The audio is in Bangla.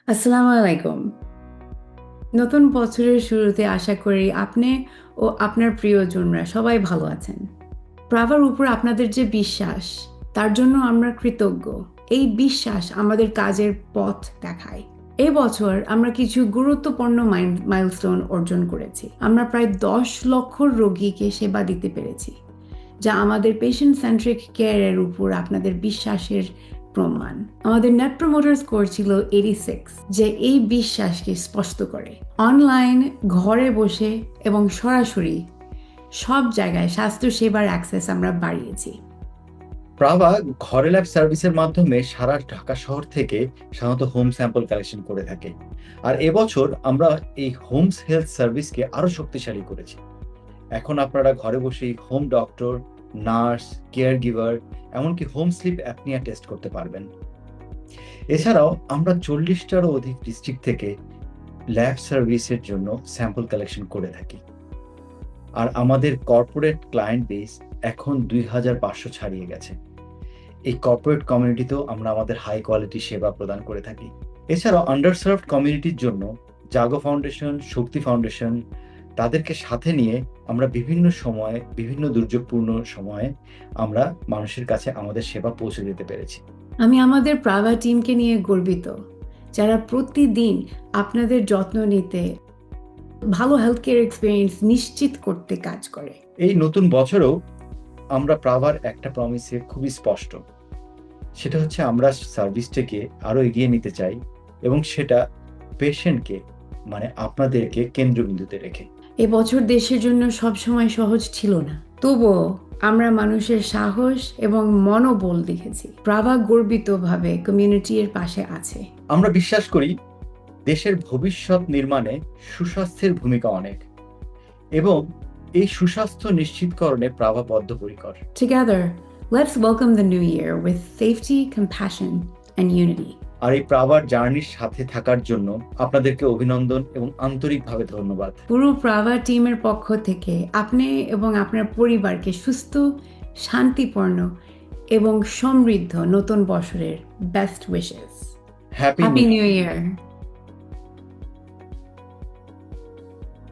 আসসালামু আলাইকুম। নতুন বছরের শুরুতে আশা করি আপনি ও আপনার প্রিয়জনরা সবাই ভালো আছেন। প্রাভার উপর আপনাদের যে বিশ্বাস, তার জন্য আমরা কৃতজ্ঞ। এই বিশ্বাস আমাদের কাজের পথ দেখায়। এবছর আমরা কিছু গুরুত্বপূর্ণ মাইলস্টোন অর্জন করেছি। আমরা প্রায় ১০ লক্ষ রোগীকে সেবা দিতে পেরেছি, যা আমাদের পেশেন্ট সেন্ট্রিক কেয়ারের উপর আপনাদের বিশ্বাসের প্রমাণ। আমাদের নেট প্রমোটার স্কোর ছিল 86, যে এই বিশ্বাসকে স্পষ্ট করে। অনলাইন, ঘরে বসে এবং সরাসরি সব জায়গায় স্বাস্থ্য সেবার অ্যাক্সেস আমরা বাড়িয়েছি। প্রাভা ঘরে ল্যাব সার্ভিসের মাধ্যমে সারা ঢাকা শহর থেকে সাধারণত হোম স্যাম্পল কালেকশন করে থাকে। আর এবছর আমরা এই হোমস হেলথ সার্ভিসকে আরো শক্তিশালী করেছি। এখন আপনারা ঘরে বসেই home doctor, nurse, care giver, এমনকি হোম স্লিপ অ্যাপনিয়া টেস্ট করতে পারবেন। এছাড়াও আমরা 40টারও অধিক ডিস্ট্রিক্ট থেকে ল্যাব সার্ভিসের জন্য স্যাম্পল কালেকশন করে থাকি। আর আমাদের কর্পোরেট ক্লায়েন্ট বেস এখন 2500 ছাড়িয়ে গেছে। এই কর্পোরেট কমিউনিটিতেও আমরা আমাদের হাই কোয়ালিটি সেবা প্রদান করে থাকি। এছাড়াও আন্ডারসার্ভড কমিউনিটির জন্য জাগো ফাউন্ডেশন, শক্তি ফাউন্ডেশন, তাদেরকে সাথে নিয়ে আমরা বিভিন্ন সময়ে, বিভিন্ন দুর্যোগপূর্ণ সময়ে আমরা মানুষের কাছে আমাদের সেবা পৌঁছে দিতে পেরেছি। আমি আমাদের প্রাভা টিমকে নিয়ে গর্বিত, যারা প্রতিদিন আপনাদের যত্ন নিতে, ভালো হেলথ কেয়ার এক্সপিরিয়েন্স নিশ্চিত করতে কাজ করে। এই নতুন বছরেও আমরা প্রাভার একটা প্রমিসে খুবই স্পষ্ট, সেটা হচ্ছে আমরা সার্ভিসটাকে আরো এগিয়ে নিতে চাই, এবং সেটা পেশেন্টকে, মানে আপনাদেরকে কেন্দ্রবিন্দুতে রেখে। এবছর দেশের জন্য সবসময় সহজ ছিল না, তবুও আমরা মানুষের সাহস এবং মনোবল দেখেছি। প্রাভা গর্বিতভাবে কমিউনিটির পাশে আছে। আমরা বিশ্বাস করি দেশের ভবিষ্যৎ নির্মাণে সুস্বাস্থ্যের ভূমিকা অনেক, এবং এই সুস্বাস্থ্য নিশ্চিতকরণে প্রাভা বদ্ধপরিকর। Together, let's welcome the new year with safety, compassion, and unity. আর এই প্রাভার জার্নির সাথে থাকার জন্য আপনাদেরকে অভিনন্দন এবং আন্তরিকভাবে ধন্যবাদ। পুরো প্রাভা টিমের পক্ষ থেকে আপনি এবং আপনার পরিবারকে সুস্থ, শান্তিপূর্ণ এবং সমৃদ্ধ নতুন বছরের best wishes. Happy happy new year.